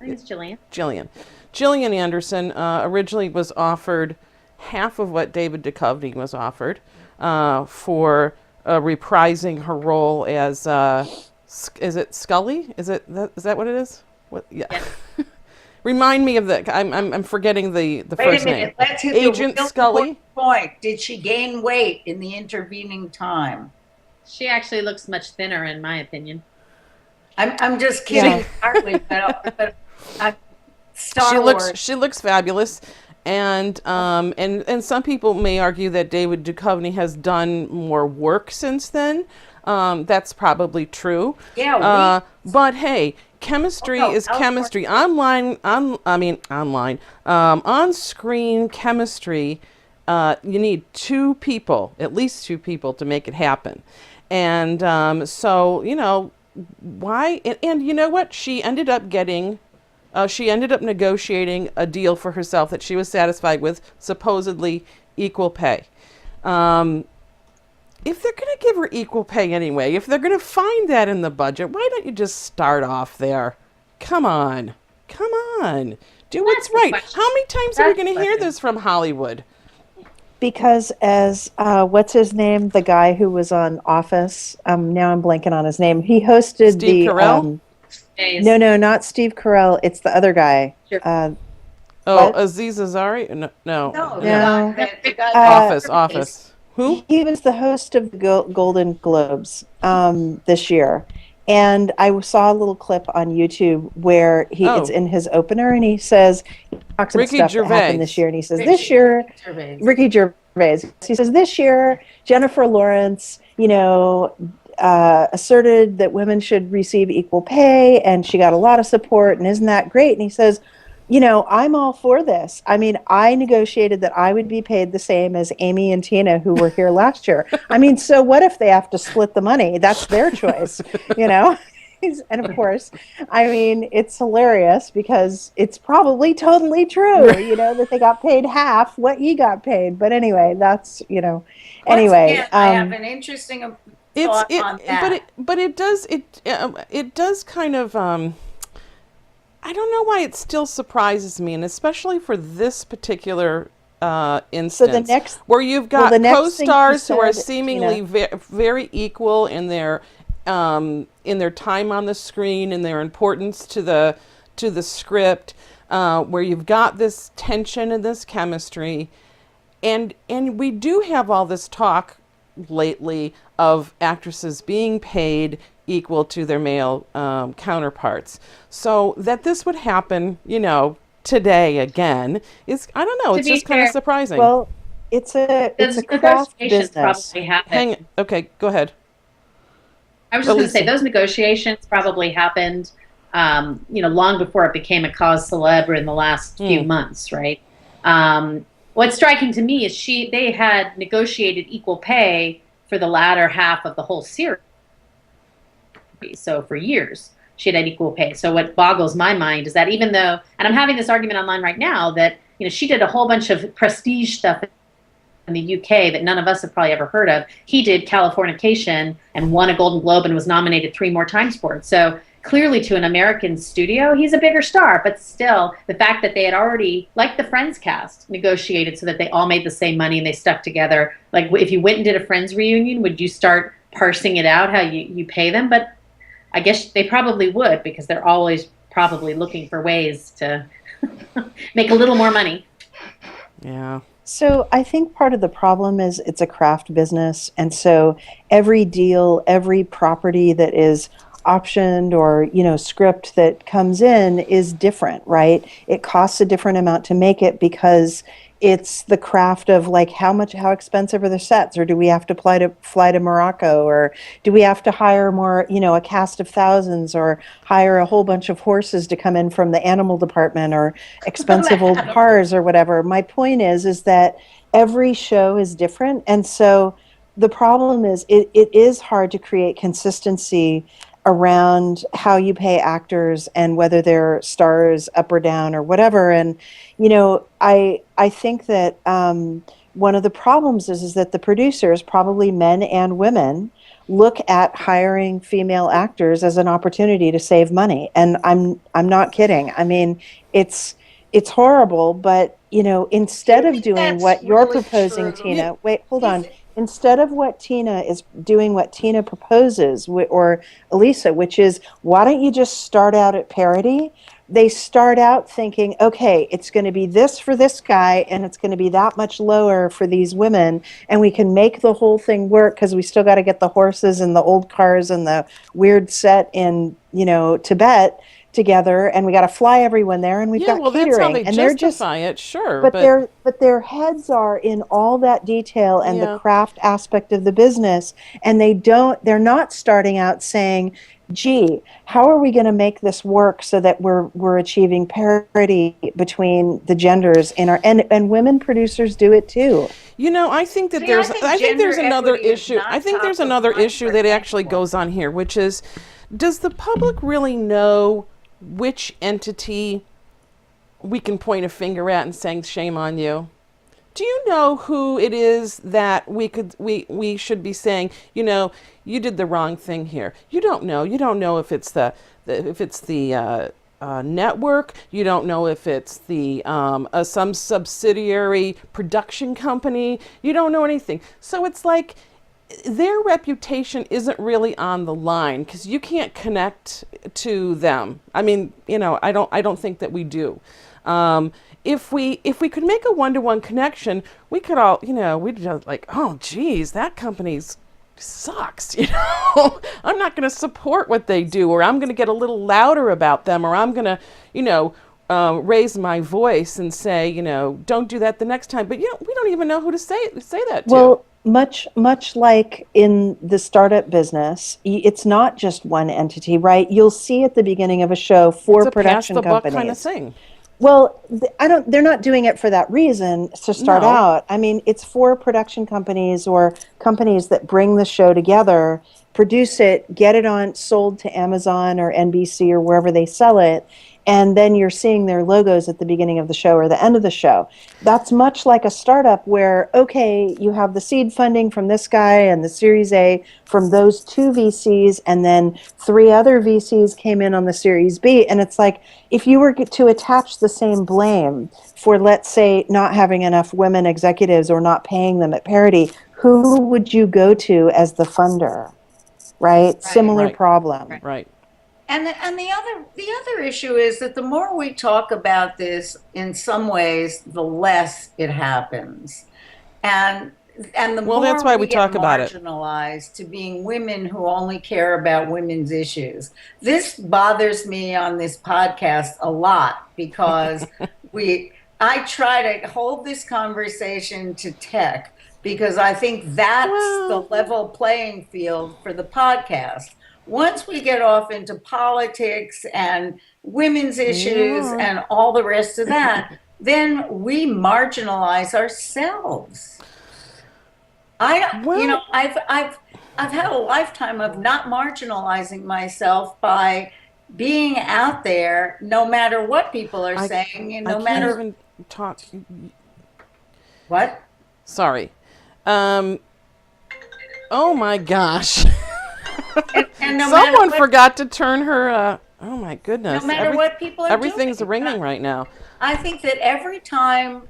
I think it's Gillian. Gillian Anderson originally was offered half of what David Duchovny was offered for reprising her role as is it Scully? Is that what it is? What? Yeah. Yes. Remind me of the. I'm forgetting the Wait first a minute. name. Let's hit Agent the real Scully. point. Did she gain weight in the intervening time? She actually looks much thinner, in my opinion. I'm just kidding, partly, but Star Wars. She looks fabulous, and some people may argue that David Duchovny has done more work since then. That's probably true. Yeah. But hey. Chemistry is chemistry. On-screen chemistry, you need at least two people to make it happen. And so, you know, why? And you know what? She ended up negotiating a deal for herself that she was satisfied with, supposedly equal pay. If they're going to give her equal pay anyway, if they're going to find that in the budget, why don't you just start off there? Come on. Come on. Do what's the right. question. How many times are we That's going the to hear question. this from Hollywood? Because as what's his name, the guy who was on Office, now I'm blanking on his name. He hosted Steve the Carell? Days. no, not Steve Carell. It's the other guy. Sure. Oh, What? Aziz Ansari? No. No, no. the guy Office. Who? He was the host of the Golden Globes this year. And I saw a little clip on YouTube where it's Oh. in his opener, and he talks about Ricky stuff that Gervais. happened this year, and he says, this year, Ricky Gervais, he says, this year, Jennifer Lawrence, asserted that women should receive equal pay, and she got a lot of support, and isn't that great? And he says, I'm all for this. I mean, I negotiated that I would be paid the same as Amy and Tina, who were here last year. I mean, so what if they have to split the money? That's their choice, And of course, I mean, it's hilarious because it's probably totally true, that they got paid half what he got paid. But anyway, that's, Once anyway. again, I have an interesting thought on that. But it does kind of I don't know why it still surprises me, and especially for this particular instance, where you've got co-stars who are seemingly very equal in their time on the screen and their importance to the script, where you've got this tension and this chemistry, and we do have all this talk lately of actresses being paid equal to their male counterparts. So that this would happen, today again is, I don't know, it's just kind of surprising. Well, it's a craft business. Probably happened. Okay, go ahead. I was just going to say those negotiations probably happened, long before it became a cause célèbre in the last few months, right? What's striking to me is they had negotiated equal pay for the latter half of the whole series. So for years, she had equal pay. So what boggles my mind is that even though, and I'm having this argument online right now, that she did a whole bunch of prestige stuff in the UK that none of us have probably ever heard of. He did Californication and won a Golden Globe and was nominated 3 more times for it. So clearly to an American studio, he's a bigger star. But still, the fact that they had already, like the Friends cast, negotiated so that they all made the same money and they stuck together. Like if you went and did a Friends reunion, would you start parsing it out how you pay them? But I guess they probably would, because they're always probably looking for ways to make a little more money. Yeah. So I think part of the problem is it's a craft business. And so every deal, every property that is optioned or, script that comes in is different, right? It costs a different amount to make it because it's the craft of like how expensive are the sets, or do we have to fly to Morocco, or do we have to hire more, a cast of thousands, or hire a whole bunch of horses to come in from the animal department, or expensive old cars or whatever. My point is that every show is different. And so the problem is it is hard to create consistency around how you pay actors and whether they're stars up or down or whatever. And, I think that one of the problems is that the producers, probably men and women, look at hiring female actors as an opportunity to save money. And I'm not kidding. I mean, it's horrible, but, instead of doing what you're proposing, Tina, wait, hold on. Instead of what Tina proposes, or Elisa, which is, why don't you just start out at parity? They start out thinking, okay, it's going to be this for this guy, and it's going to be that much lower for these women, and we can make the whole thing work because we still got to get the horses and the old cars and the weird set in, Tibet together, and we got to fly everyone there, and we've got catering. That's how they and justify it, sure. But their heads are in all that detail and the craft aspect of the business, and they're not starting out saying, gee, how are we going to make this work so that we're achieving parity between the genders in our, and women producers do it too. I think that I think there's another issue. I think there's another issue that actually goes on here, which is, does the public really know which entity we can point a finger at and saying shame on you? do you know who it is that we should be saying, you did the wrong thing here? You don't know. You don't know if it's the network. You don't know if it's the some subsidiary production company. You don't know anything. So it's like their reputation isn't really on the line because you can't connect to them. I mean, I don't think that we do. If we could make a one-to-one connection, we could all, we'd just like, oh, geez, that company's sucks. I'm not going to support what they do, or I'm going to get a little louder about them, or I'm going to, raise my voice and say, don't do that the next time. But we don't even know who to say that to. Well, much like in the startup business, it's not just one entity, right? You'll see at the beginning of a show four it's a production pass the buck companies. kind of thing. Well, they're not doing it for that reason to start No. out. I mean, it's for production companies or companies that bring the show together, produce it, get it sold to Amazon or NBC or wherever they sell it. And then you're seeing their logos at the beginning of the show or the end of the show. That's much like a startup where, okay, you have the seed funding from this guy and the Series A from those two VCs, and then 3 other VCs came in on the Series B. And it's like, if you were to attach the same blame for, let's say, not having enough women executives or not paying them at parity, who would you go to as the funder? Right? Similar Right. problem. Right. And the other issue is that the more we talk about this, in some ways, the less it happens, and the Well, more that's why we get talk about it. marginalized to being women who only care about women's issues. This bothers me on this podcast a lot because I try to hold this conversation to tech because I think that's the level playing field for the podcast. Once we get off into politics and women's issues and all the rest of that, then we marginalize ourselves. I've had a lifetime of not marginalizing myself by being out there, no matter what people are saying, and no I matter can't even talk. what. Sorry. Oh my gosh. And no Someone matter what, forgot to turn her. Oh my goodness. no matter what people are everything's doing. ringing right now. I think that every time,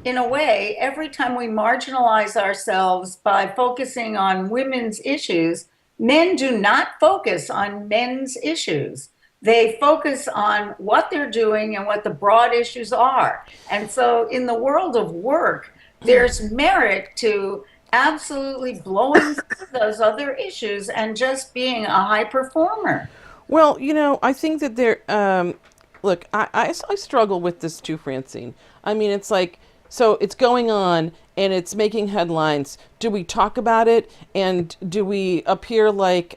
in a way, every time we marginalize ourselves by focusing on women's issues, men do not focus on men's issues. They focus on what they're doing and what the broad issues are. And so in the world of work, there's merit to absolutely blowing through those other issues and just being a high performer. Well, I think that look, I struggle with this too, Francine. I mean, it's like, so it's going on and it's making headlines. Do we talk about it? And do we appear like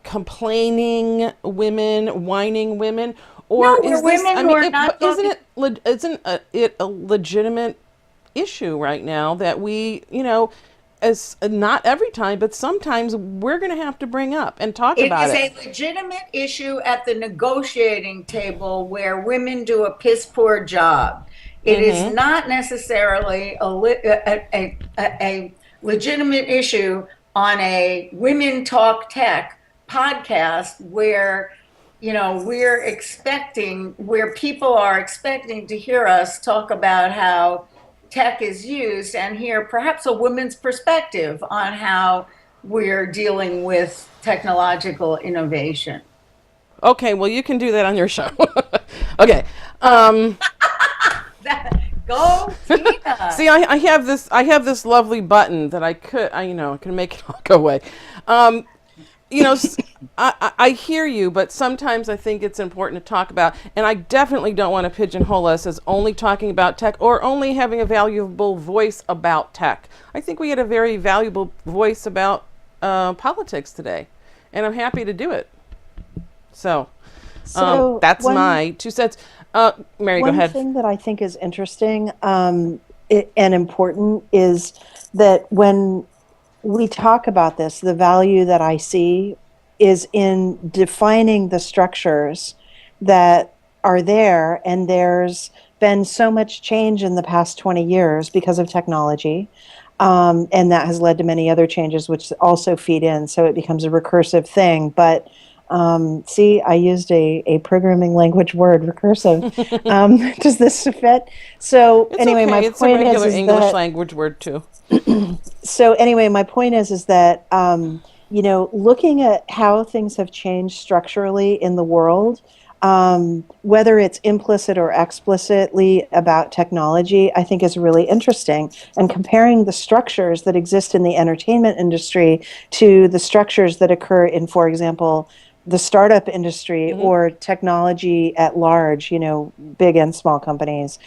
complaining women, whining women? Or No, is we're this, women I who mean, are not isn't it a legitimate issue right now that we, as not every time, but sometimes we're going to have to bring up and talk about it. It is a legitimate issue at the negotiating table where women do a piss poor job. It is not necessarily a legitimate issue on a Women Talk Tech podcast where where people are expecting to hear us talk about how tech is used and hear perhaps a woman's perspective on how we're dealing with technological innovation. Okay, well, you can do that on your show. Okay. Go, Tina. See, I have this lovely button that I can make it all go away. I hear you, but sometimes I think it's important to talk about, and I definitely don't want to pigeonhole us as only talking about tech or only having a valuable voice about tech. I think we had a very valuable voice about politics today, and I'm happy to do it. So that's my 2 cents. Mary, go ahead. One thing that I think is interesting and important is that when we talk about this, the value that I see is in defining the structures that are there, and there's been so much change in the past 20 years because of technology. And that has led to many other changes, which also feed in. So it becomes a recursive thing. But see, I used a programming language word, recursive. Does this fit? So It's anyway, okay. my It's a point regular is English that language word too. so anyway, my point is that looking at how things have changed structurally in the world, whether it's implicit or explicitly about technology, I think is really interesting. And comparing the structures that exist in the entertainment industry to the structures that occur in, for example, the startup industry or technology at large, big and small companies.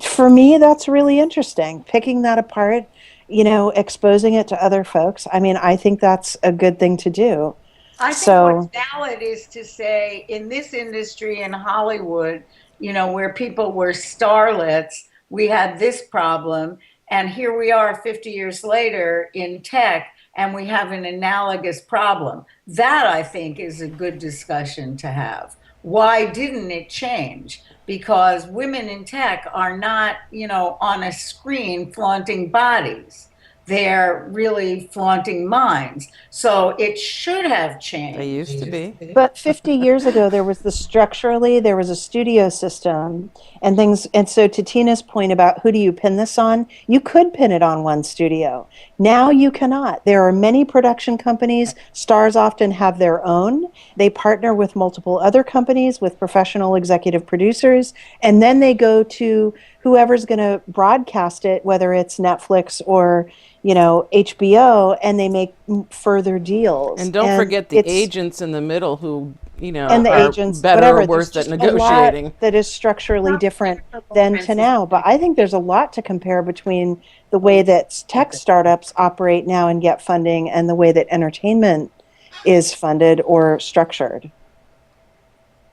For me, that's really interesting. Picking that apart, exposing it to other folks. I mean, I think that's a good thing to do. I think So, what's valid is to say in this industry in Hollywood, where people were starlets, we had this problem. And here we are 50 years later in tech, and we have an analogous problem. That I think is a good discussion to have. Why didn't it change? Because women in tech are not, on a screen flaunting bodies. They're really flaunting minds. So it should have They changed. used to be. but 50 years ago, there was there was a studio system and things. And so, to Tina's point about who do you pin this on, you could pin it on one studio. Now you cannot. There are many production companies. Stars often have their own. They partner with multiple other companies with professional executive producers, and then they go to whoever's going to broadcast it, whether it's Netflix or HBO, and they make further deals. And don't forget the it's agents in the middle who, and the are agents, better whatever. or worse There's at just a lot negotiating. that is structurally Not different Jennifer then Lawrence to is- now. But I think there's a lot to compare between the way that tech startups operate now and get funding and the way that entertainment is funded or structured.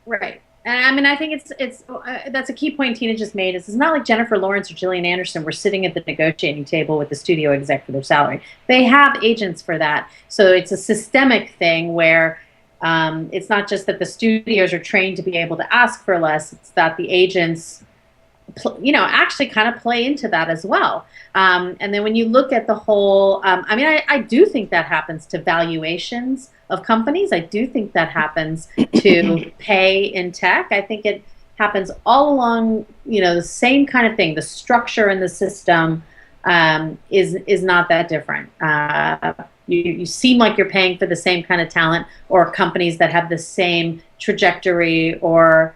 Right. And I mean, I think it's that's a key point Tina just made. Is it's not like Jennifer Lawrence or Gillian Anderson were sitting at the negotiating table with the studio exec for their salary. They have agents for that. So it's a systemic thing where it's not just that the studios are trained to be able to ask for less. It's that the agents, actually kind of play into that as well. And then when you look at the whole, I do think that happens to valuations of companies. I do think that happens to pay in tech. I think it happens all along, the same kind of thing. The structure and the system is not that different. You seem like you're paying for the same kind of talent, or companies that have the same trajectory or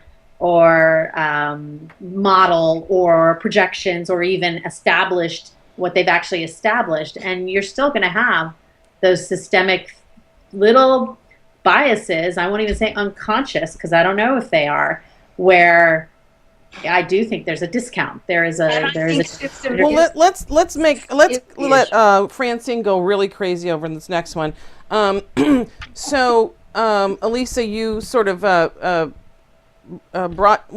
model or projections, or even established what they've actually established, and you're still going to have those systemic little biases. I won't even say unconscious, because I don't know if they are, where I do think there's a discount. Well, let's let Francine go really crazy over this next one. So, Elisa, you sort of brought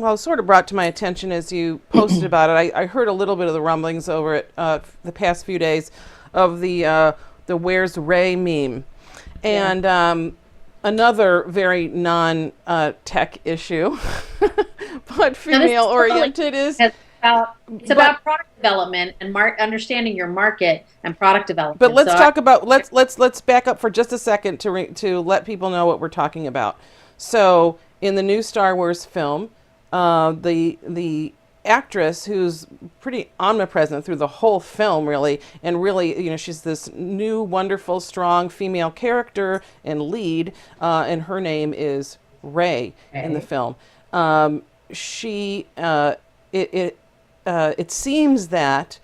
to my attention as you posted about it. I heard a little bit of the rumblings over it the past few days of the "Where's Ray" meme, and another very non-tech issue, but female-oriented is. It's about product development and understanding your market and product development. But let's talk about let's back up for just a second to let people know what we're talking about. So in the new Star Wars film, the actress who's pretty omnipresent through the whole film, really, and really, she's this new, wonderful, strong female character and lead, and her name is Rey in the film. It seems that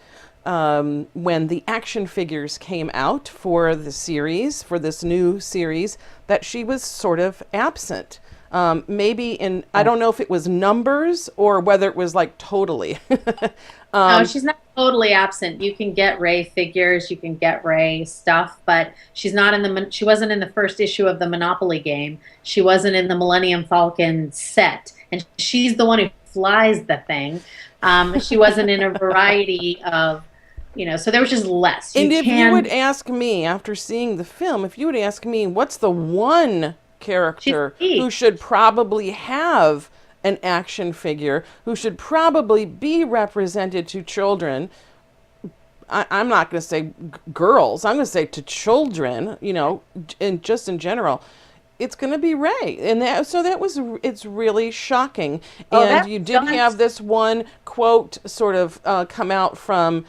when the action figures came out for the series, for this new series, that she was sort of absent. Maybe I don't know if it was numbers or whether it was like totally. No, she's not totally absent. You can get Rey figures, you can get Rey stuff, but she's not she wasn't in the first issue of the Monopoly game. She wasn't in the Millennium Falcon set, and she's the one who flies the thing. She wasn't in a variety of, so there was just less. And if you would ask me, after seeing the film, what's the one character who should probably have an action figure who should probably be represented to children. I'm not going to say girls. I'm going to say to children, and just in general, it's going to be Ray. And it's really shocking. Oh, And that's you did have this one quote sort of come out from,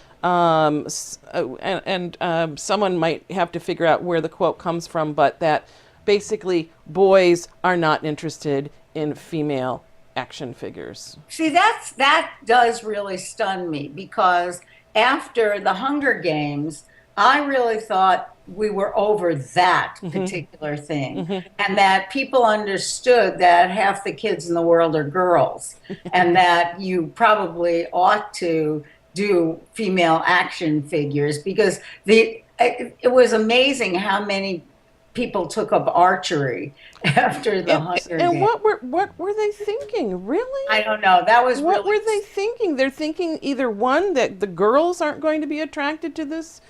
someone might have to figure out where the quote comes from, but that basically boys are not interested in female action figures. See, that does really stun me, because after the Hunger Games, I really thought we were over that particular thing, and that people understood that half the kids in the world are girls, and that you probably ought to do female action figures, because it was amazing how many people took up archery after the Hunger Games. And what were they thinking? Really? I don't know. That was What really were they thinking? They're thinking either one, that the girls aren't going to be attracted to this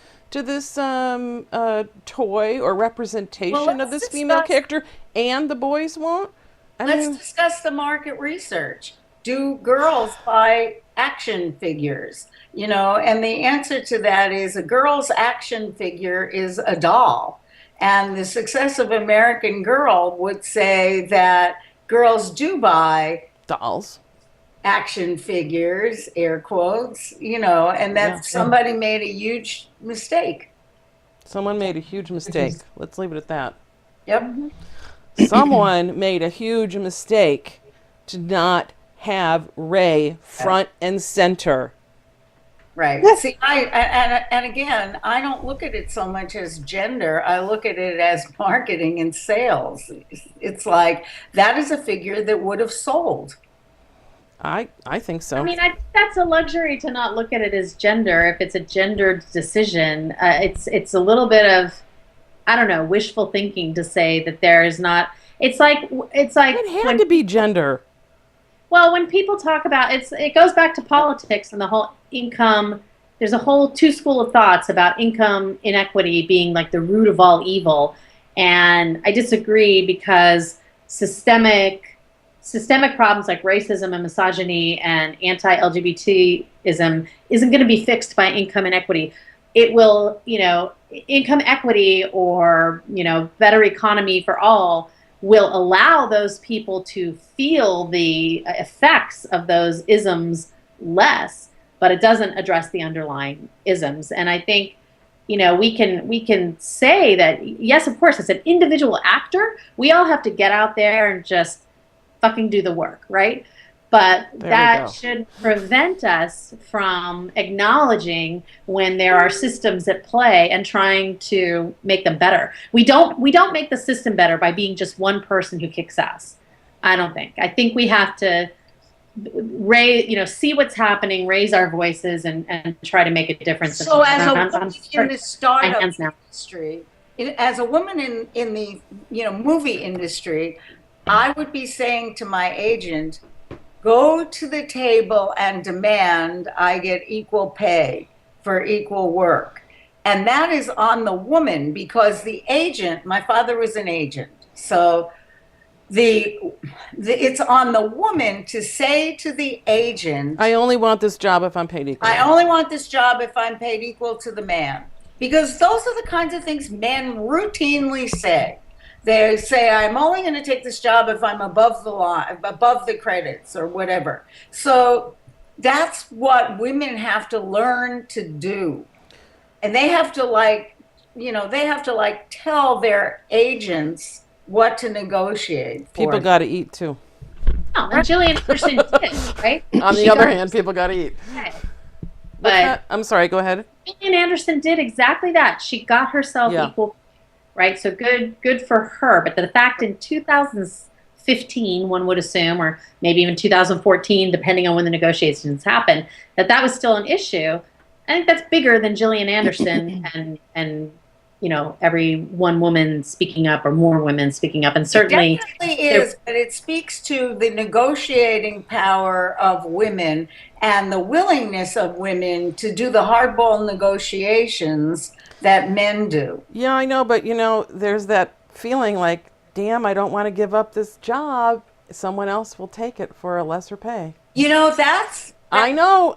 toy or representation Well, of let's this female discuss- character, and the boys won't. Let's discuss the market research. Do girls buy action figures? And the answer to that is a girl's action figure is a doll. And the Success of American Girl would say that girls do buy dolls. action figures, air quotes, and that somebody made a huge mistake. Someone made a huge mistake. Let's leave it at that. Yep. Someone made a huge mistake to not have Ray front and center. Right. See, and again, I don't look at it so much as gender. I look at it as marketing and sales. It's like that is a figure that would have sold. I think so. I mean, that's a luxury to not look at it as gender. If it's a gendered decision, it's a little bit of, I don't know, wishful thinking to say that there is not. It's like it had to be gender. Well, when people talk about it goes back to politics and the whole income. There's a whole two school of thoughts about income inequity being like the root of all evil, and I disagree, because systemic problems like racism and misogyny and anti-LGBTism isn't going to be fixed by income inequity. It will, income equity or better economy for all will allow those people to feel the effects of those isms less, but it doesn't address the underlying isms. And I think, we can say that, yes, of course, as an individual actor, we all have to get out there and just fucking do the work, right? But that should prevent us from acknowledging when there are systems at play and trying to make them better. We don't make the system better by being just one person who kicks ass. I don't think. I think we have to see what's happening, raise our voices, and try to make a difference. So as a woman in the startup industry, as a woman in the movie industry, I would be saying to my agent, go to the table and demand I get equal pay for equal work. And that is on the woman, because the agent, my father was an agent, so it's on the woman to say to the agent, I only want this job if I'm paid equal. I only want this job if I'm paid equal to the man. Because those are the kinds of things men routinely say. They say, I'm only going to take this job if I'm above the line, above the credits or whatever. So that's what women have to learn to do. And they have to tell their agents what to negotiate for. People got to eat too. Oh, and Gillian Anderson did, right? On the other hand, people got to eat. Okay. But I'm sorry, go ahead. Gillian Anderson did exactly that. She got herself equal, right? So good for her. But the fact in 2015, one would assume, or maybe even 2014, depending on when the negotiations happened, that was still an issue. I think that's bigger than Gillian Anderson and every one woman speaking up or more women speaking up. And certainly it definitely is, but it speaks to the negotiating power of women and the willingness of women to do the hardball negotiations that men do. Yeah, I know, but there's that feeling like, damn, I don't want to give up this job. someone else will take it for a lesser pay. That's I know.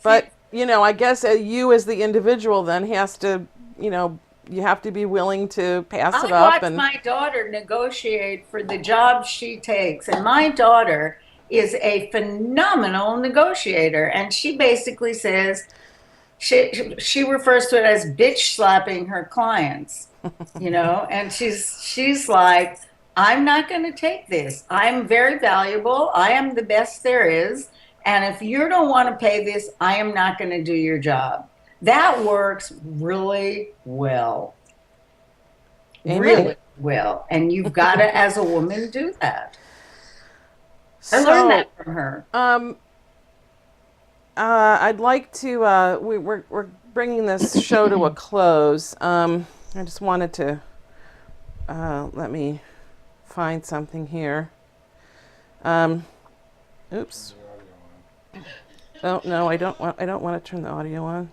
But, I guess you as the individual then has to, you have to be willing to pass it I up. watch And my daughter negotiate for the job she takes, and my daughter is a phenomenal negotiator. And she basically says she refers to it as bitch slapping her clients, and she's like, I'm not going to take this. I'm very valuable. I am the best there is. And if you don't want to pay this, I am not going to do your job. That works really well. Amen. Really well. And you've got to, as a woman, do that. I learned that from her. I'd like to. We're bringing this show to a close. I just wanted to let me find something here. Oops. Oh no, I don't want to turn the audio on.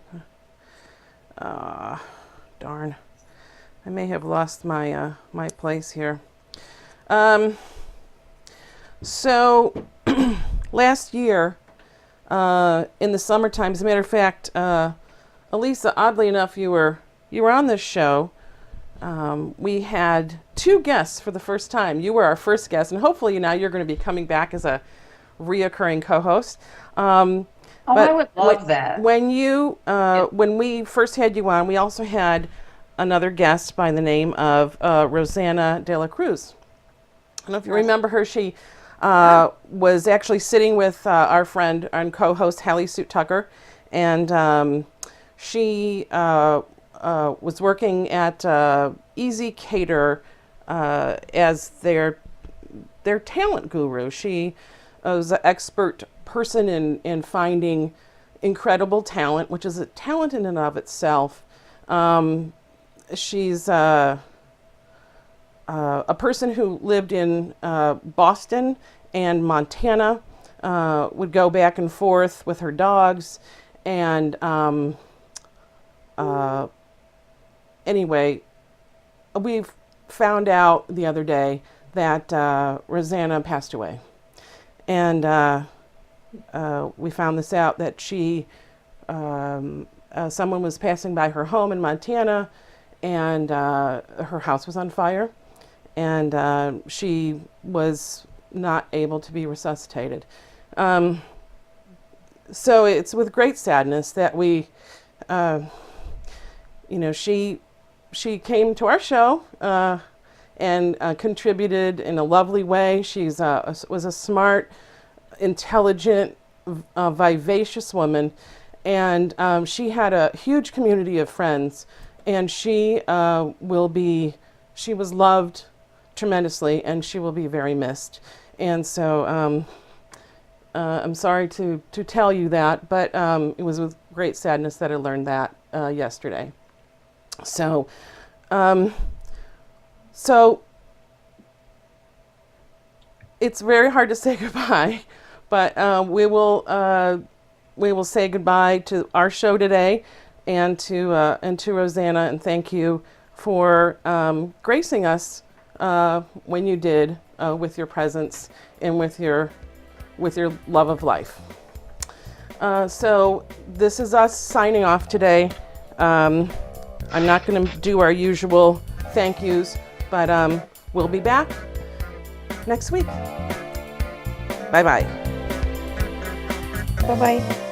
Darn. I may have lost my my place here. So last year, in the summertime, as a matter of fact, Elisa, oddly enough, you were on this show. We had 2 guests for the first time. You were our first guest, and hopefully now you're going to be coming back as a reoccurring co-host. I would love that. When we first had you on, we also had another guest by the name of Rosanna De La Cruz. I don't know if you remember her. She was actually sitting with our friend and co-host Hallie Suit Tucker, and she was working at Easy Cater as their talent guru. She was an expert person in finding incredible talent, which is a talent in and of itself. She's a person who lived in Boston and Montana, would go back and forth with her dogs, and anyway, we've found out the other day that Rosanna passed away. And we found this out that someone was passing by her home in Montana, and her house was on fire, and she was not able to be resuscitated. So it's with great sadness that we, she came to our show and contributed in a lovely way. She's was a smart, intelligent, vivacious woman, and she had a huge community of friends, and she was loved tremendously, and she will be very missed. And so I'm sorry to tell you that, but it was with great sadness that I learned that yesterday. So it's very hard to say goodbye, but we will say goodbye to our show today, and to Rosanna, and thank you for gracing us when you did with your presence and with your love of life. So this is us signing off today. I'm not going to do our usual thank yous, but we'll be back next week. Bye-bye. Bye-bye.